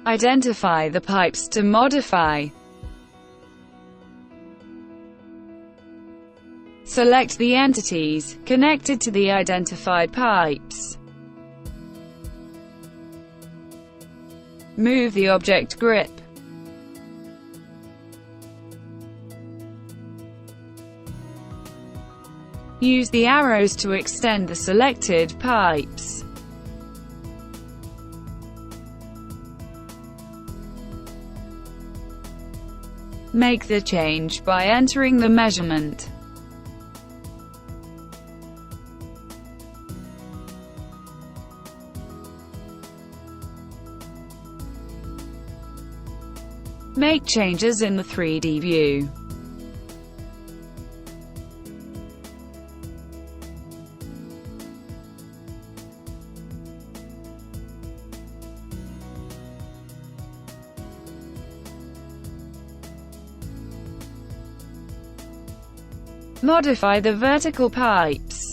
Identify the pipes to modify. Select the entities connected to the identified pipes. Move the object grip. Use the arrows to extend the selected pipes. Make the change by entering the measurement. Make changes in the 3D view. Modify the vertical pipes.